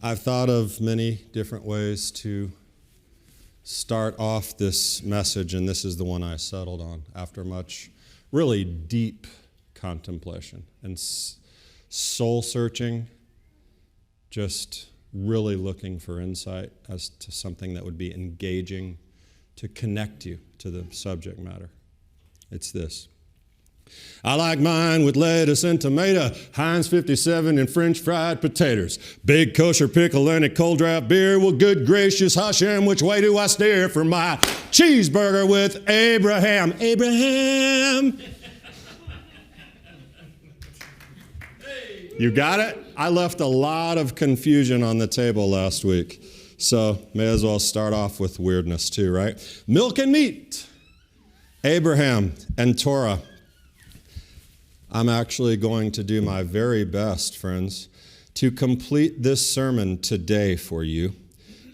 I've thought of many different ways to start off this message, and this is the one I settled on after much really deep contemplation and soul searching, just really looking for insight as to something that would be engaging to connect you to the subject matter. It's this. I like mine with lettuce and tomato, Heinz 57 and French fried potatoes, big kosher pickle and a cold draft beer. Well, good gracious Hashem, which way do I steer for my cheeseburger with Abraham? Abraham! You got it? I left a lot of confusion on the table last week, so may as well start off with weirdness too, right? Milk and meat, Abraham and Torah. I'm actually going to do my very best, friends, to complete this sermon today for you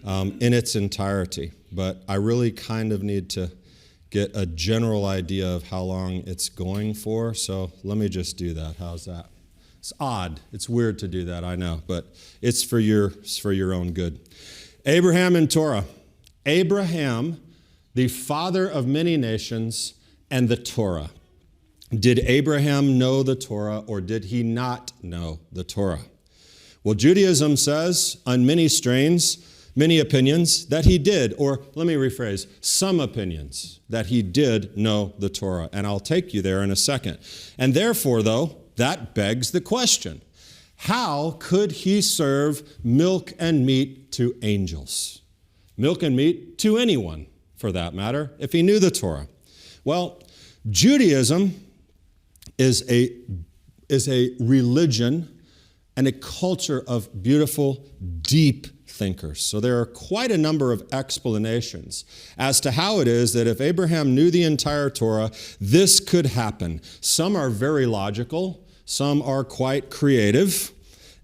in its entirety. But I really kind of need to get a general idea of how long it's going for, so let me just do that. How's that? It's odd. It's weird to do that, I know, but it's for your own good. Abraham and Torah. Abraham, the father of many nations, and the Torah. Did Abraham know the Torah, or did he not know the Torah? Well, Judaism says on many strains, many opinions, that he did, or let me rephrase, some opinions, that he did know the Torah. And I'll take you there in a second. And therefore, though, that begs the question, how could he serve milk and meat to angels? Milk and meat to anyone, for that matter, if he knew the Torah. Well, Judaism is a religion and a culture of beautiful, deep thinkers. So there are quite a number of explanations as to how it is that if Abraham knew the entire Torah, this could happen. Some are very logical, some are quite creative.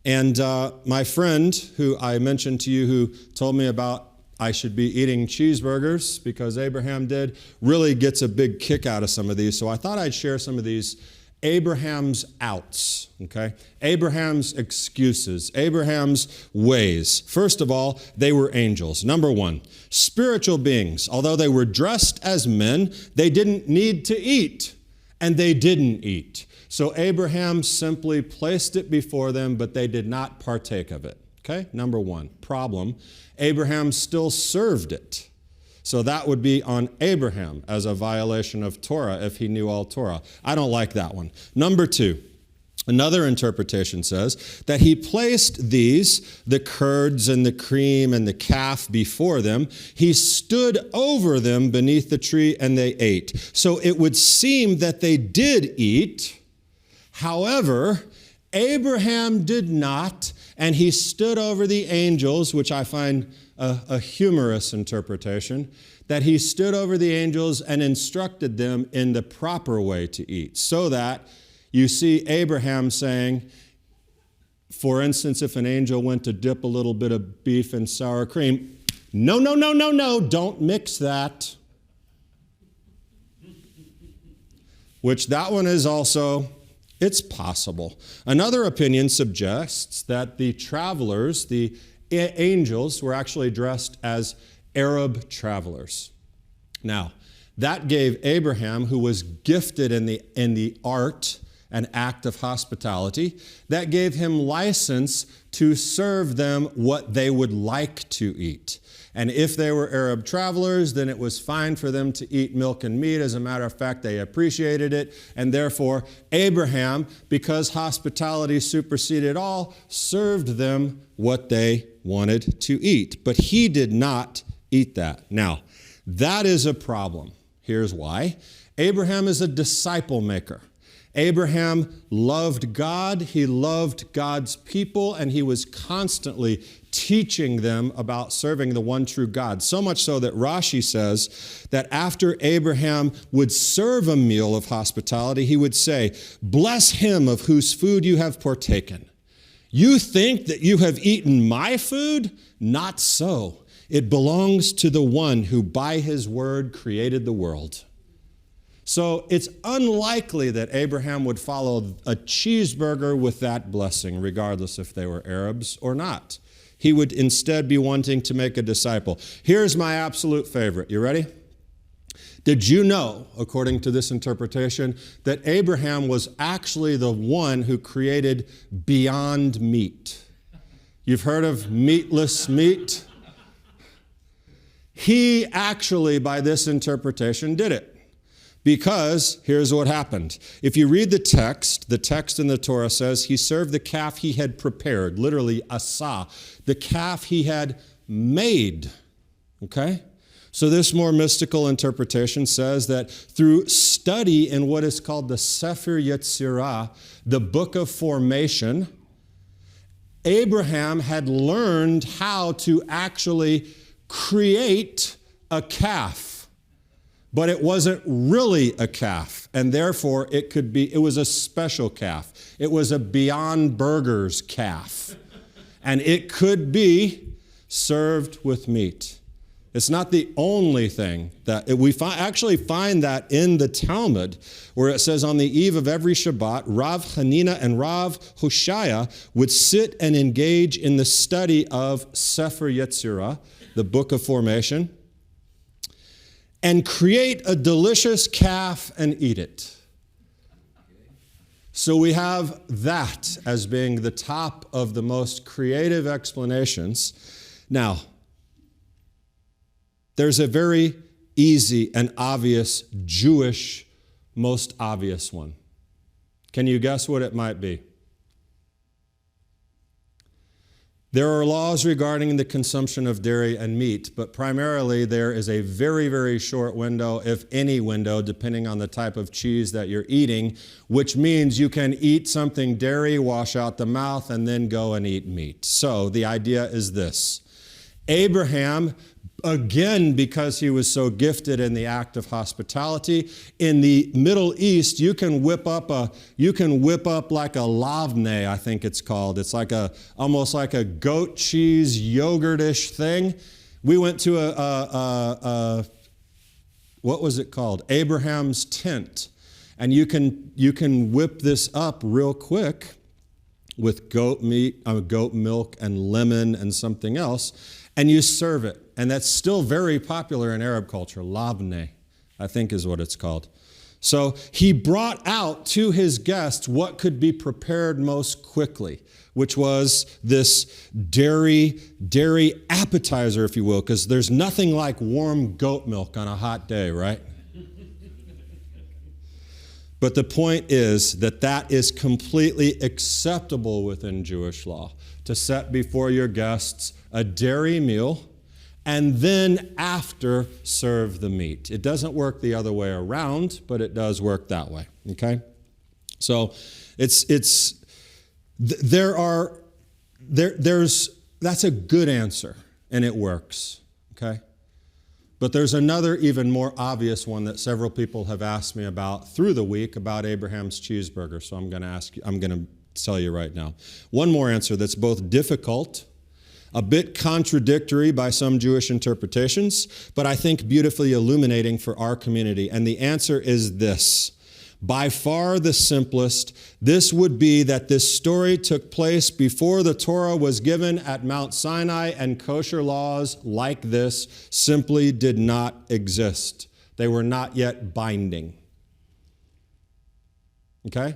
And my friend, who I mentioned to you, who told me about I should be eating cheeseburgers because Abraham did, really gets a big kick out of some of these. So I thought I'd share some of these Abraham's outs, okay? Abraham's excuses, Abraham's ways. First of all, they were angels. Number one, spiritual beings. Although they were dressed as men, they didn't need to eat, and they didn't eat. So Abraham simply placed it before them, but they did not partake of it, okay? Number one, problem, Abraham still served it. So that would be on Abraham as a violation of Torah if he knew all Torah. I don't like that one. Number two, another interpretation says that he placed these, the curds and the cream and the calf before them. He stood over them beneath the tree and they ate. So it would seem that they did eat. However, Abraham did not, and he stood over the angels, which I find a humorous interpretation, that he stood over the angels and instructed them in the proper way to eat. So that you see Abraham saying, for instance, if an angel went to dip a little bit of beef in sour cream, no, don't mix that. Which that one is also, it's possible. Another opinion suggests that the travelers, the angels, were actually dressed as Arab travelers. Now, that gave Abraham, who was gifted in the art and act of hospitality, that gave him license to serve them what they would like to eat. And if they were Arab travelers, then it was fine for them to eat milk and meat. As a matter of fact, they appreciated it. And therefore, Abraham, because hospitality superseded all, served them what they wanted to eat. But he did not eat that. Now, that is a problem. Here's why. Abraham is a disciple maker. Abraham loved God, he loved God's people, and he was constantly teaching them about serving the one true God. So much so that Rashi says that after Abraham would serve a meal of hospitality, he would say, "Bless him of whose food you have partaken. You think that you have eaten my food? Not so. It belongs to the one who by his word created the world." So it's unlikely that Abraham would follow a cheeseburger with that blessing, regardless if they were Arabs or not. He would instead be wanting to make a disciple. Here's my absolute favorite. You ready? Did you know, according to this interpretation, that Abraham was actually the one who created Beyond Meat? You've heard of meatless meat? He actually, by this interpretation, did it. Because here's what happened. If you read the text in the Torah says he served the calf he had prepared, literally asah, the calf he had made. Okay? So this more mystical interpretation says that through study in what is called the Sefer Yetzirah, the book of formation, Abraham had learned how to actually create a calf. But it wasn't really a calf, and therefore it was a special calf. It was a Beyond Burgers calf. And it could be served with meat. It's not the only thing that we actually find that in the Talmud, where it says on the eve of every Shabbat, Rav Hanina and Rav Hoshaya would sit and engage in the study of Sefer Yetzirah, the book of formation, and create a delicious calf and eat it. So we have that as being the top of the most creative explanations. Now, there's a very easy and obvious Jewish, most obvious one. Can you guess what it might be? There are laws regarding the consumption of dairy and meat, but primarily there is a very, very short window, if any window, depending on the type of cheese that you're eating, which means you can eat something dairy, wash out the mouth, and then go and eat meat. So the idea is this. Abraham, again, because he was so gifted in the act of hospitality, in the Middle East, you can whip up like a lavne, I think it's called. It's like almost like a goat cheese yogurt-ish thing. We went to what was it called? Abraham's tent, and you can whip this up real quick with goat milk and lemon and something else, and you serve it. And that's still very popular in Arab culture. Labneh, I think is what it's called. So he brought out to his guests what could be prepared most quickly, which was this dairy appetizer, if you will, because there's nothing like warm goat milk on a hot day, right? But the point is that is completely acceptable within Jewish law, to set before your guests a dairy meal and then there serve the meat. It doesn't work the other way around, but it does work that way, okay? So that's a good answer, and it works, okay? But there's another even more obvious one that several people have asked me about through the week about Abraham's cheeseburger. So I'm going to tell you right now. One more answer that's both difficult, a bit contradictory by some Jewish interpretations, but I think beautifully illuminating for our community. And the answer is this. By far the simplest, this would be that this story took place before the Torah was given at Mount Sinai, and kosher laws like this simply did not exist. They were not yet binding. Okay?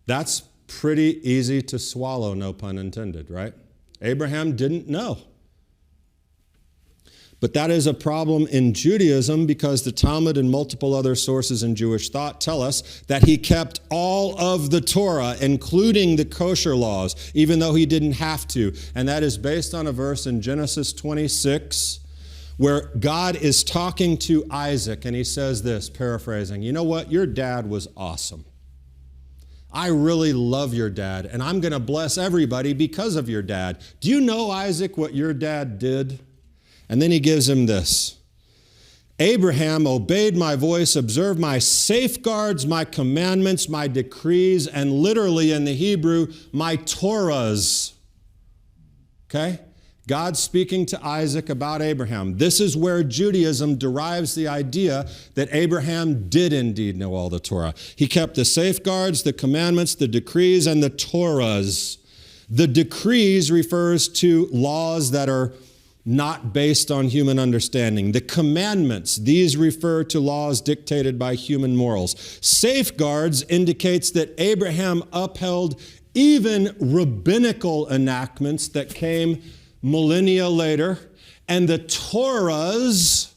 That's pretty easy to swallow, no pun intended, right? Abraham didn't know. But that is a problem in Judaism because the Talmud and multiple other sources in Jewish thought tell us that he kept all of the Torah, including the kosher laws, even though he didn't have to. And that is based on a verse in Genesis 26 where God is talking to Isaac, and he says this, paraphrasing, "You know what? Your dad was awesome. I really love your dad, and I'm going to bless everybody because of your dad. Do you know, Isaac, what your dad did?" And then he gives him this. "Abraham obeyed my voice, observed my safeguards, my commandments, my decrees," and literally in the Hebrew, my Torahs. Okay? God speaking to Isaac about Abraham. This is where Judaism derives the idea that Abraham did indeed know all the Torah. He kept the safeguards, the commandments, the decrees, and the Torahs. The decrees refers to laws that are not based on human understanding. The commandments, these refer to laws dictated by human morals. Safeguards indicates that Abraham upheld even rabbinical enactments that came millennia later. And the Torahs,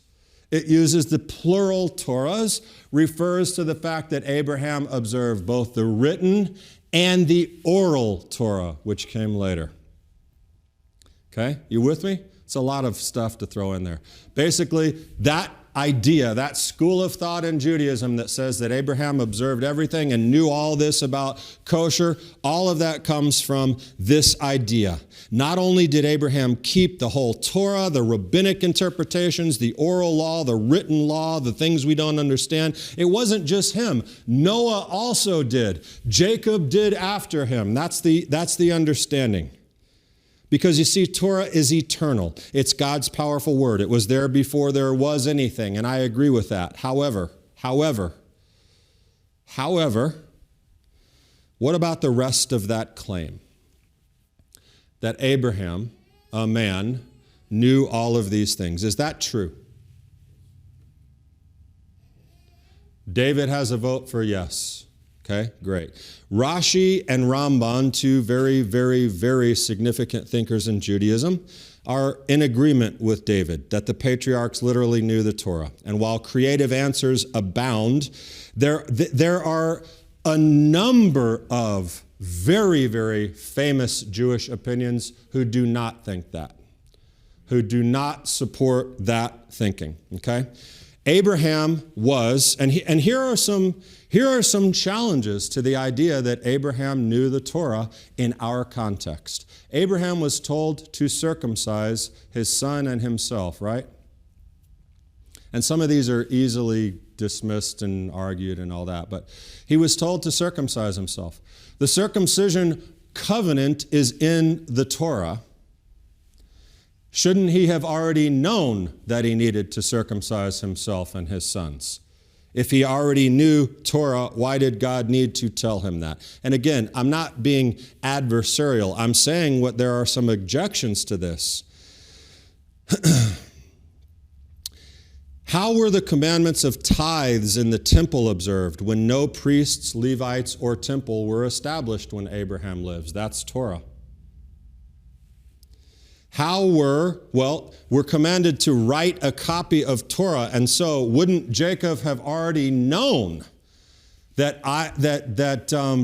it uses the plural Torahs, refers to the fact that Abraham observed both the written and the oral Torah, which came later. Okay, you with me? It's a lot of stuff to throw in there. Basically, that idea, that school of thought in Judaism that says that Abraham observed everything and knew all this about kosher, all of that comes from this idea. Not only did Abraham keep the whole Torah, the rabbinic interpretations, the oral law, the written law, the things we don't understand, it wasn't just him. Noah also did. Jacob did after him. That's the understanding. Because you see, Torah is eternal. It's God's powerful word. It was there before there was anything, and I agree with that. However, what about the rest of that claim? That Abraham, a man, knew all of these things. Is that true? David has a vote for yes. Okay, great. Rashi and Ramban, two very, very, very significant thinkers in Judaism, are in agreement with David that the patriarchs literally knew the Torah. And while creative answers abound, there are a number of very, very famous Jewish opinions who do not think that, who do not support that thinking, okay? Abraham was, and here are some challenges to the idea that Abraham knew the Torah in our context. Abraham was told to circumcise his son and himself, right? And some of these are easily dismissed and argued and all that, but he was told to circumcise himself. The circumcision covenant is in the Torah. Shouldn't he have already known that he needed to circumcise himself and his sons? If he already knew Torah, why did God need to tell him that? And again, I'm not being adversarial. I'm saying there are some objections to this. How were the commandments of tithes in the temple observed when no priests, Levites, or temple were established when Abraham lives? That's Torah. We're commanded to write a copy of Torah, and so wouldn't Jacob have already known that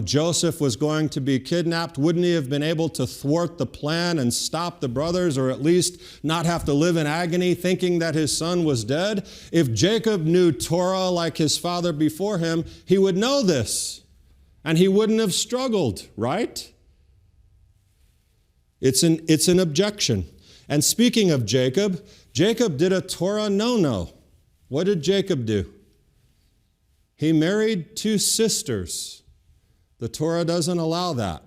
Joseph was going to be kidnapped? Wouldn't he have been able to thwart the plan and stop the brothers, or at least not have to live in agony thinking that his son was dead? If Jacob knew Torah like his father before him, he would know this, and he wouldn't have struggled, right? It's an objection. And speaking of Jacob, Jacob did a Torah no-no. What did Jacob do? He married two sisters. The Torah doesn't allow that.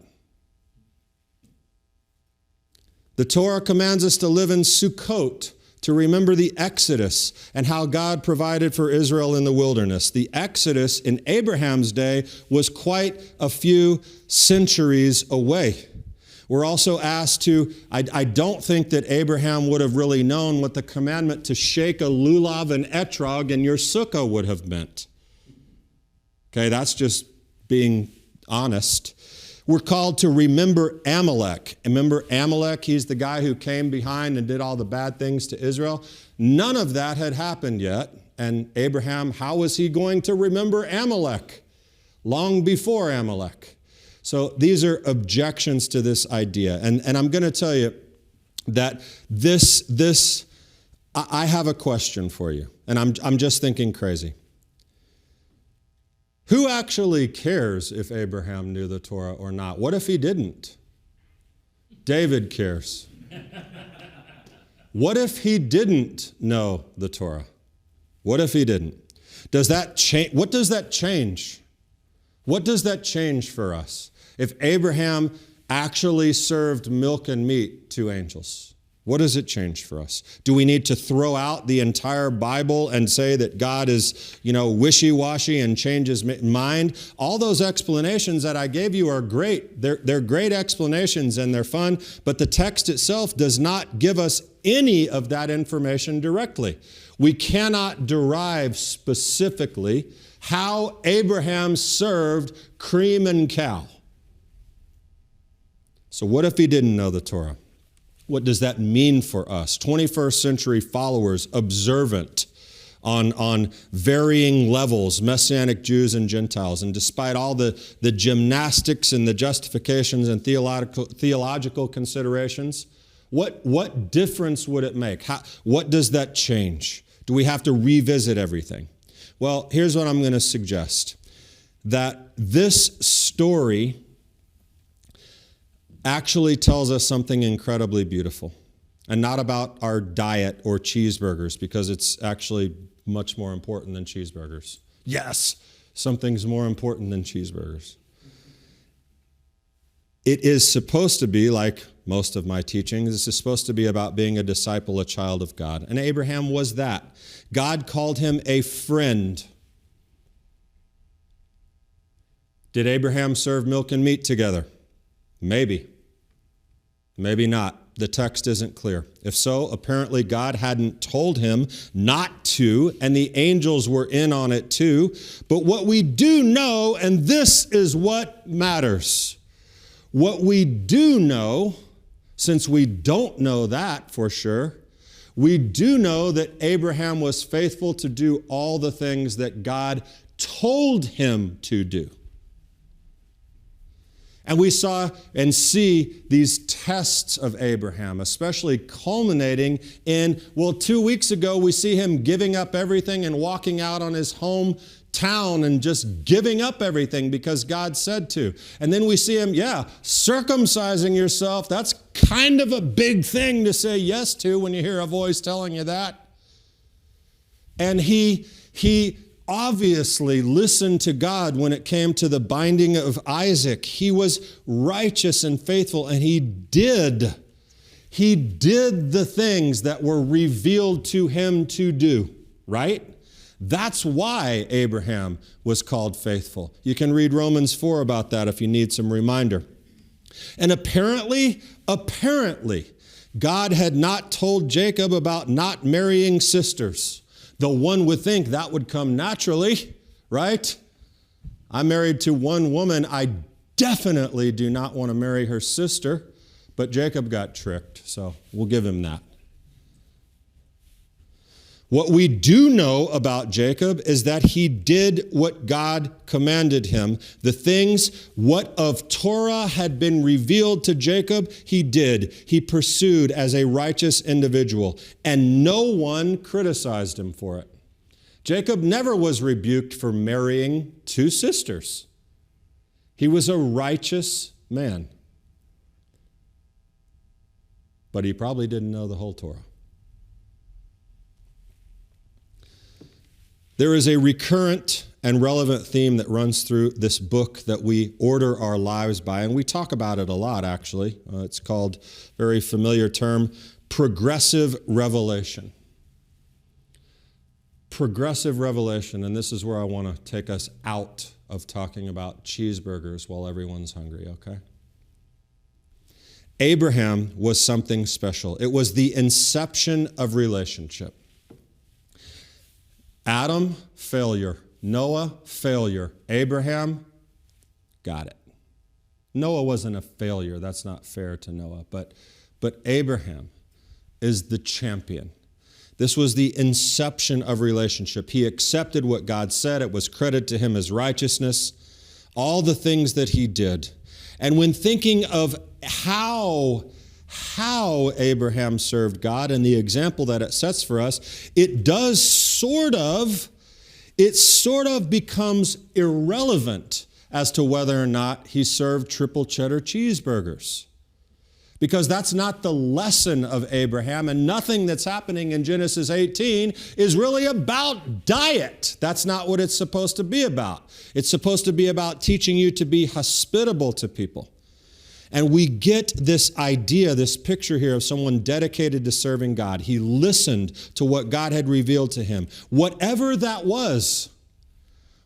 The Torah commands us to live in Sukkot, to remember the Exodus and how God provided for Israel in the wilderness. The Exodus in Abraham's day was quite a few centuries away. We're also asked to, I don't think that Abraham would have really known what the commandment to shake a lulav and etrog in your sukkah would have meant. Okay, that's just being honest. We're called to remember Amalek. Remember Amalek? He's the guy who came behind and did all the bad things to Israel. None of that had happened yet. And Abraham, how was he going to remember Amalek? Long before Amalek. So these are objections to this idea. And I'm going to tell you that I have a question for you. And I'm just thinking crazy. Who actually cares if Abraham knew the Torah or not? What if he didn't? David cares. What if he didn't know the Torah? What if he didn't? Does that change? What does that change? What does that change for us? If Abraham actually served milk and meat to angels, What does it change for us? Do we need to throw out the entire Bible and say that God is, wishy-washy and change his mind? All those explanations that I gave you are great. They're great explanations and they're fun, but the text itself does not give us any of that information directly. We cannot derive specifically how Abraham served cream and cow. So what if he didn't know the Torah? What does that mean for us? 21st century followers, observant on varying levels, Messianic Jews and Gentiles. And despite all the gymnastics and the justifications and theological considerations, what difference would it make? What does that change? Do we have to revisit everything? Well, here's what I'm going to suggest. That this story actually tells us something incredibly beautiful. And not about our diet or cheeseburgers, because it's actually much more important than cheeseburgers. Yes, something's more important than cheeseburgers. It is supposed to be, like most of my teachings, this is supposed to be about being a disciple, a child of God. And Abraham was that. God called him a friend. Did Abraham serve milk and meat together? Maybe. Maybe not. The text isn't clear. If so, apparently God hadn't told him not to, and the angels were in on it too. But what we do know, and this is what matters, what we do know, since we don't know that for sure, we do know that Abraham was faithful to do all the things that God told him to do. And we saw and see these tests of Abraham, especially culminating in, 2 weeks ago, we see him giving up everything and walking out on his hometown and just giving up everything because God said to. And then we see him, circumcising yourself. That's kind of a big thing to say yes to when you hear a voice telling you that. And he obviously listened to God when it came to the binding of Isaac. He was righteous and faithful, and he did the things that were revealed to him to do, right? That's why Abraham was called faithful. You can read Romans 4 about that if you need some reminder. And apparently, God had not told Jacob about not marrying sisters. Though one would think that would come naturally, right? I'm married to one woman. I definitely do not want to marry her sister, but Jacob got tricked, so we'll give him that. What we do know about Jacob is that he did what God commanded him. The things, what of Torah had been revealed to Jacob, he did. He pursued as a righteous individual, and no one criticized him for it. Jacob never was rebuked for marrying two sisters. He was a righteous man. But he probably didn't know the whole Torah. There is a recurrent and relevant theme that runs through this book that we order our lives by, and we talk about it a lot, actually. It's called, very familiar term, progressive revelation. Progressive revelation, and this is where I want to take us out of talking about cheeseburgers while everyone's hungry, okay? Abraham was something special. It was the inception of relationship. Adam, failure. Noah, failure. Abraham, got it. Noah wasn't a failure. That's not fair to Noah. But Abraham is the champion. This was the inception of relationship. He accepted what God said. It was credited to him as righteousness. All the things that he did. And when thinking of how Abraham served God and the example that it sets for us, it sort of becomes irrelevant as to whether or not he served triple cheddar cheeseburgers. Because that's not the lesson of Abraham, and nothing that's happening in Genesis 18 is really about diet. That's not what it's supposed to be about. It's supposed to be about teaching you to be hospitable to people. And we get this idea, this picture here of someone dedicated to serving God. He listened to what God had revealed to him. Whatever that was,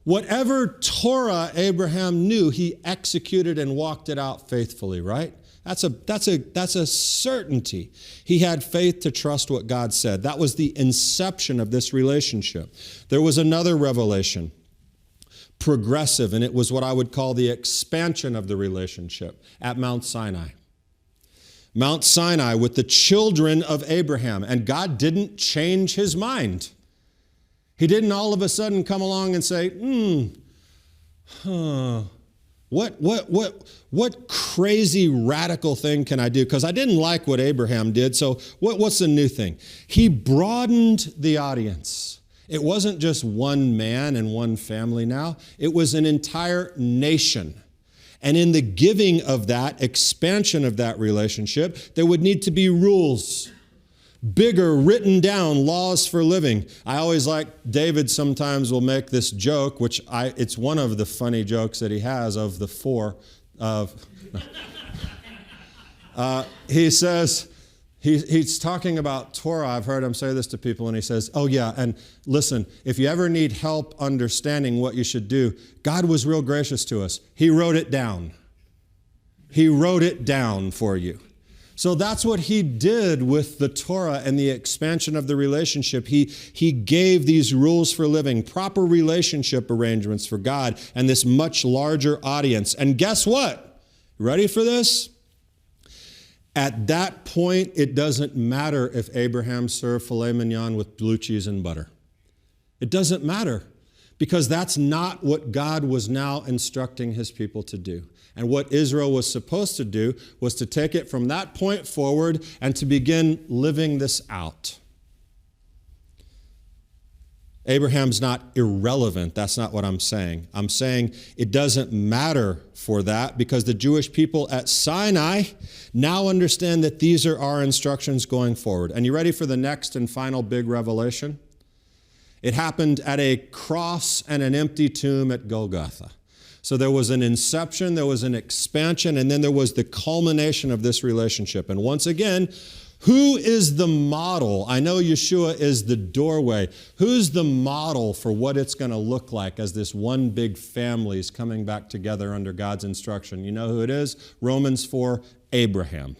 whatever Torah Abraham knew, he executed and walked it out faithfully, right? That's a certainty. He had faith to trust what God said. That was the inception of this relationship. There was another revelation, progressive, and it was what I would call the expansion of the relationship at Mount Sinai. Mount Sinai with the children of Abraham, and God didn't change his mind. He didn't all of a sudden come along and say, what crazy radical thing can I do? Because I didn't like what Abraham did, so what's the new thing? He broadened the audience. It wasn't just one man and one family now. It was an entire nation. And in the giving of that, expansion of that relationship, there would need to be rules. Bigger, written down laws for living. I always like, David sometimes will make this joke, it's one of the funny jokes that he has of the four. He says, he's talking about Torah. I've heard him say this to people, and he says, oh yeah, and listen, if you ever need help understanding what you should do, God was real gracious to us. He wrote it down. He wrote it down for you. So that's what he did with the Torah and the expansion of the relationship. He gave these rules for living, proper relationship arrangements for God and this much larger audience. And guess what? Ready for this? At that point, it doesn't matter if Abraham served filet mignon with blue cheese and butter. It doesn't matter, because that's not what God was now instructing his people to do. And what Israel was supposed to do was to take it from that point forward and to begin living this out. Abraham's not irrelevant. That's not what I'm saying. I'm saying it doesn't matter for that, because the Jewish people at Sinai now understand that these are our instructions going forward. And you ready for the next and final big revelation? It happened at a cross and an empty tomb at Golgotha. So there was an inception, there was an expansion, and then there was the culmination of this relationship. And once again, who is the model? I know Yeshua is the doorway. Who's the model for what it's going to look like as this one big family is coming back together under God's instruction? You know who it is? Romans 4, Abraham.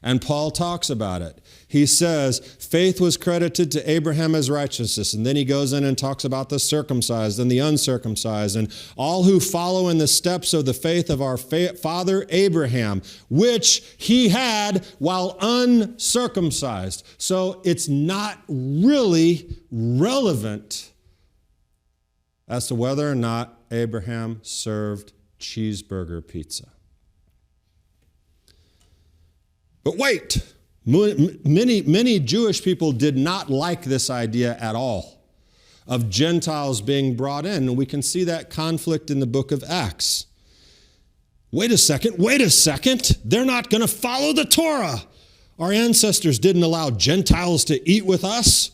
And Paul talks about it. He says, faith was credited to Abraham as righteousness. And then he goes in and talks about the circumcised and the uncircumcised and all who follow in the steps of the faith of our father Abraham, which he had while uncircumcised. So it's not really relevant as to whether or not Abraham served cheeseburger pizza. But wait, many Jewish people did not like this idea at all of Gentiles being brought in. And we can see that conflict in the book of Acts. Wait a second. They're not going to follow the Torah. Our ancestors didn't allow Gentiles to eat with us.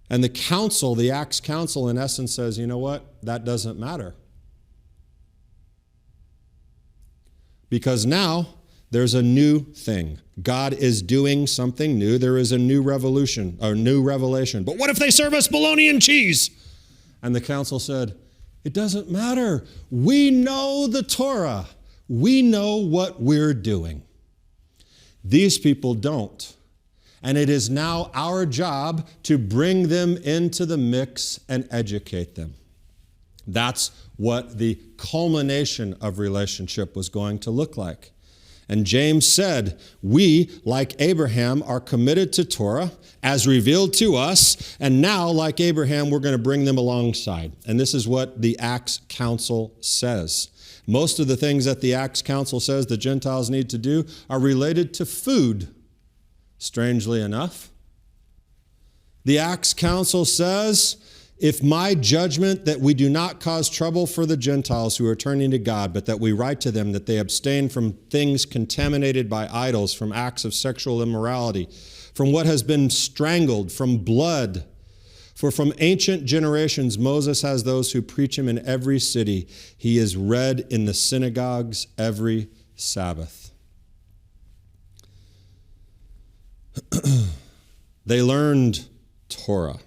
And the council, the Acts council, in essence says, you know what? That doesn't matter. Because now there's a new thing. God is doing something new. There is a new revolution, or new revelation. But what if they serve us bologna and cheese? And the council said, it doesn't matter. We know the Torah. We know what we're doing. These people don't. And it is now our job to bring them into the mix and educate them. That's what the culmination of relationship was going to look like. And James said, we, like Abraham, are committed to Torah as revealed to us, and now, like Abraham, we're going to bring them alongside. And this is what the Acts Council says. Most of the things that the Acts Council says the Gentiles need to do are related to food, strangely enough. The Acts Council says, if my judgment that we do not cause trouble for the Gentiles who are turning to God, but that we write to them that they abstain from things contaminated by idols, from acts of sexual immorality, from what has been strangled, from blood, For from ancient generations, Moses has those who preach him in every city. He is read in the synagogues every Sabbath. They learned Torah.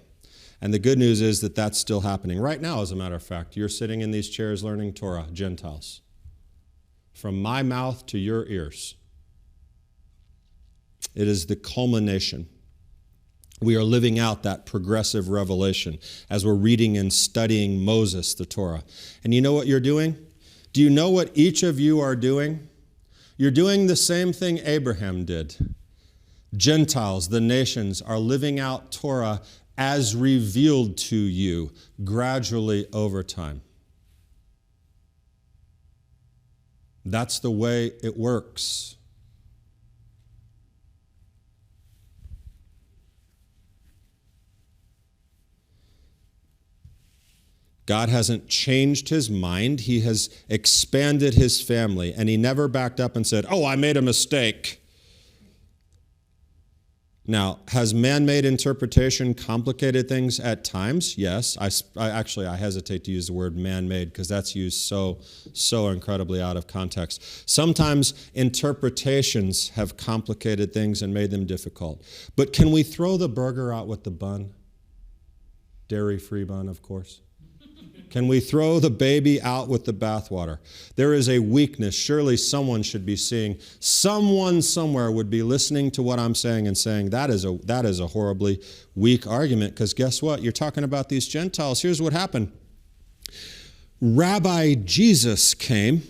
And the good news is that that's still happening. Right now, as a matter of fact, you're sitting in these chairs learning Torah, Gentiles. From my mouth to your ears. It is the culmination. We are living out that progressive revelation as we're reading and studying Moses, the Torah. And you know what you're doing? Do you know what each of you are doing? You're doing the same thing Abraham did. Gentiles, the nations, are living out Torah as revealed to you gradually over time. That's the way it works. God hasn't changed his mind. He has expanded his family, and he never backed up and said, "Oh, I made a mistake." Now, has man-made interpretation complicated things at times? Yes. I hesitate to use the word man-made because that's used so incredibly out of context. Sometimes interpretations have complicated things and made them difficult. But can we throw the burger out with the bun? Dairy-free bun, of course. Can we throw the baby out with the bathwater? There is a weakness. Surely someone should be seeing. Someone somewhere would be listening to what I'm saying and saying, that is a horribly weak argument. Because guess what? You're talking about these Gentiles. Here's what happened. Rabbi Jesus came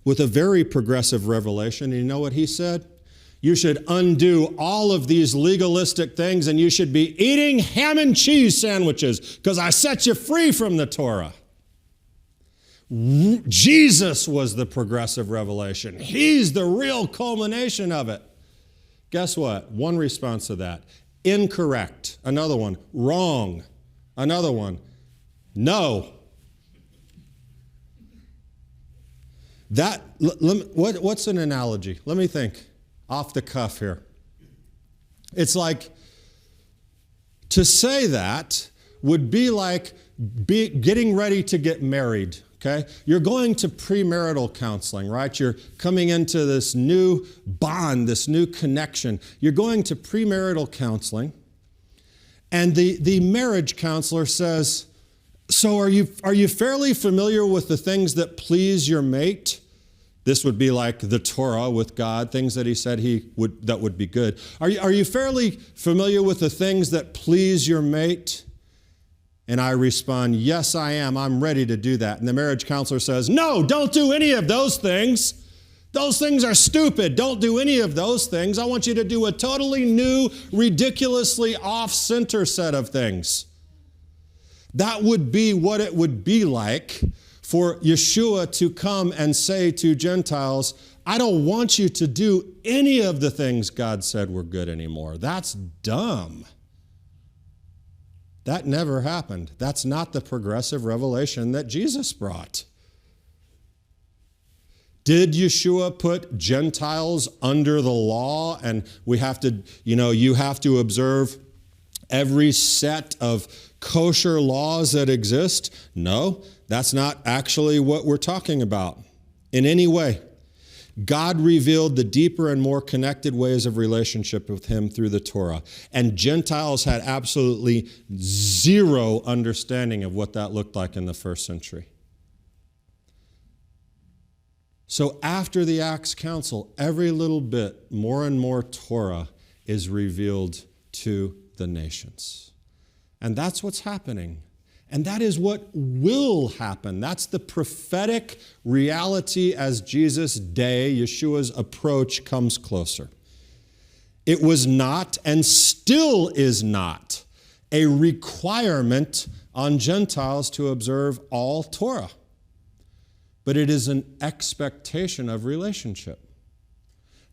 with a very progressive revelation. And you know what he said? You should undo all of these legalistic things and you should be eating ham and cheese sandwiches because I set you free from the Torah. Jesus was the progressive revelation. He's the real culmination of it. Guess what? One response to that, incorrect. Another one, wrong. Another one, no. What's an analogy? Let me think. Off the cuff here. It's like, to say that would be like getting ready to get married, okay? You're going to premarital counseling, right? You're coming into this new bond, this new connection. You're going to premarital counseling, and the marriage counselor says, so are you fairly familiar with the things that please your mate? This would be like the Torah with God, things that he said that would be good. Are you fairly familiar with the things that please your mate? And I respond, yes, I am. I'm ready to do that. And the marriage counselor says, no, don't do any of those things. Those things are stupid. Don't do any of those things. I want you to do a totally new, ridiculously off-center set of things. That would be what it would be like for Yeshua to come and say to Gentiles, I don't want you to do any of the things God said were good anymore. That's dumb. That never happened. That's not the progressive revelation that Jesus brought. Did Yeshua put Gentiles under the law and you have to observe every set of kosher laws that exist? No, that's not actually what we're talking about in any way. God revealed the deeper and more connected ways of relationship with him through the Torah. And Gentiles had absolutely zero understanding of what that looked like in the first century. So after the Acts Council, every little bit, more and more Torah is revealed to the nations. And that's what's happening. And that is what will happen. That's the prophetic reality as Jesus' day, Yeshua's approach, comes closer. It was not and still is not a requirement on Gentiles to observe all Torah. But it is an expectation of relationship.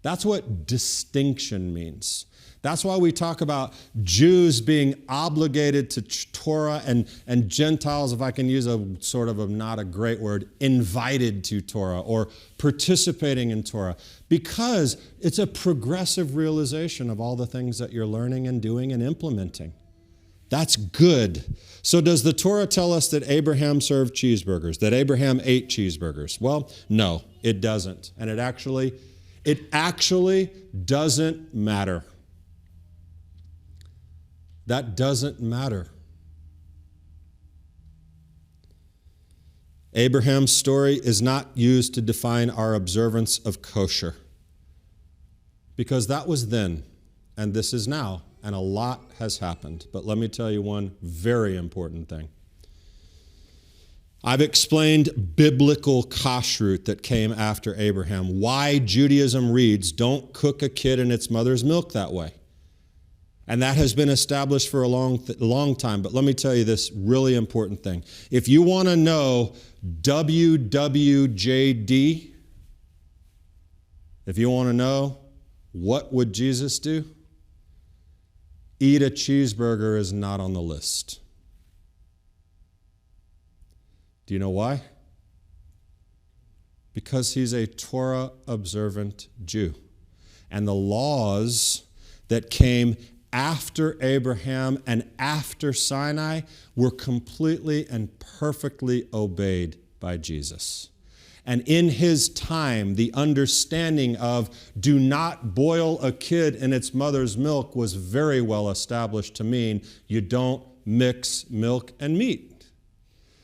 That's what distinction means. That's why we talk about Jews being obligated to Torah and Gentiles, if I can use a sort of not a great word, invited to Torah or participating in Torah, because it's a progressive realization of all the things that you're learning and doing and implementing. That's good. So does the Torah tell us that Abraham served cheeseburgers, that Abraham ate cheeseburgers? Well, no, it doesn't. And it actually doesn't matter. That doesn't matter. Abraham's story is not used to define our observance of kosher, because that was then, and this is now, and a lot has happened. But let me tell you one very important thing. I've explained biblical kashrut that came after Abraham, why Judaism reads, don't cook a kid in its mother's milk that way. And that has been established for a long time. But let me tell you this really important thing. If you want to know WWJD, if you want to know what would Jesus do, eat a cheeseburger is not on the list. Do you know why? Because he's a Torah observant Jew. And the laws that came after Abraham and after Sinai were completely and perfectly obeyed by Jesus. And in his time, the understanding of do not boil a kid in its mother's milk was very well established to mean you don't mix milk and meat.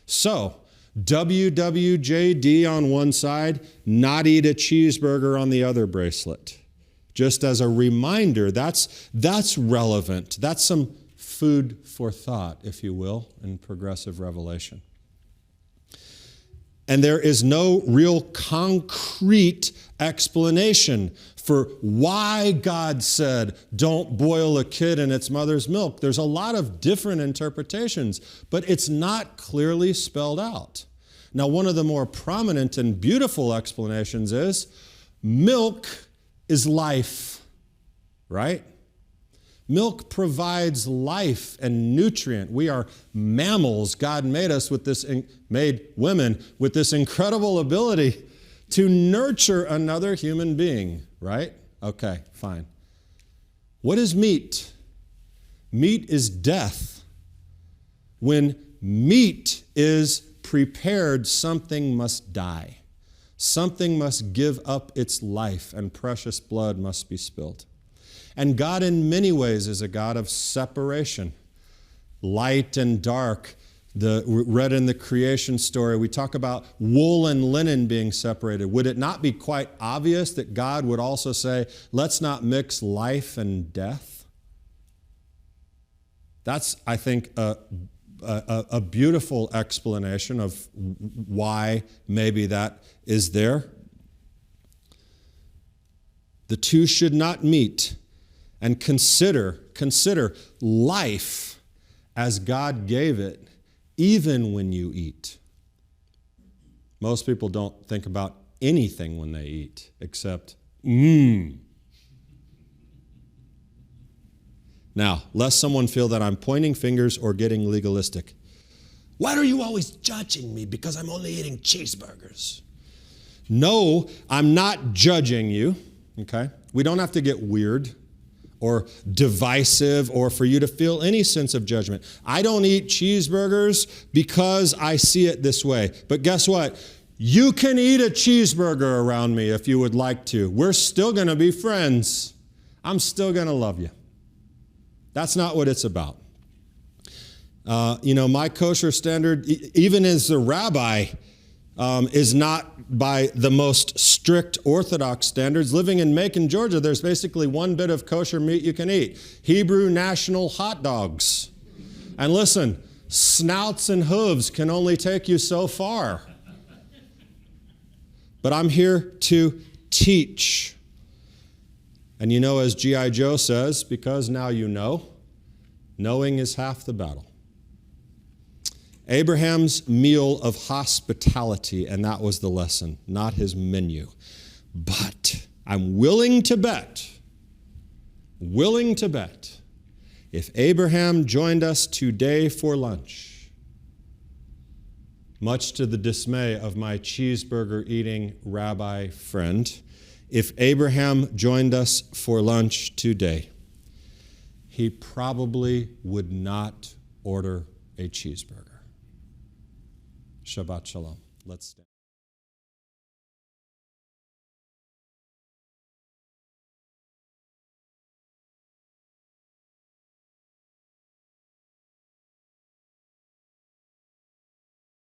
So, WWJD on one side, not eat a cheeseburger on the other bracelet. Just as a reminder, that's relevant. That's some food for thought, if you will, in progressive revelation. And there is no real concrete explanation for why God said, don't boil a kid in its mother's milk. There's a lot of different interpretations, but it's not clearly spelled out. Now, one of the more prominent and beautiful explanations is milk is life, right? Milk provides life and nutrient. We are mammals. God made us with this, made women with this incredible ability to nurture another human being, right? Okay, fine. What is meat? Meat is death. When meat is prepared, something must die. Something must give up its life, and precious blood must be spilled. And God in many ways is a God of separation. Light and dark. Read in the creation story, we talk about wool and linen being separated. Would it not be quite obvious that God would also say, let's not mix life and death? That's, I think, a beautiful explanation of why maybe that is there. The two should not meet. And consider life as God gave it, even when you eat. Most people don't think about anything when they eat, except, Now, lest someone feel that I'm pointing fingers or getting legalistic. Why are you always judging me because I'm only eating cheeseburgers? No, I'm not judging you, okay? We don't have to get weird or divisive, or for you to feel any sense of judgment. I don't eat cheeseburgers because I see it this way. But guess what? You can eat a cheeseburger around me if you would like to. We're still going to be friends. I'm still going to love you. That's not what it's about. My kosher standard, even as a rabbi, is not by the most strict Orthodox standards. Living in Macon, Georgia, there's basically one bit of kosher meat you can eat. Hebrew national hot dogs. And listen, snouts and hooves can only take you so far. But I'm here to teach. And as G.I. Joe says, because now you know, knowing is half the battle. Abraham's meal of hospitality, and that was the lesson, not his menu. But I'm willing to bet, if Abraham joined us today for lunch, much to the dismay of my cheeseburger-eating rabbi friend, if Abraham joined us for lunch today, he probably would not order a cheeseburger. Shabbat shalom. Let's stand.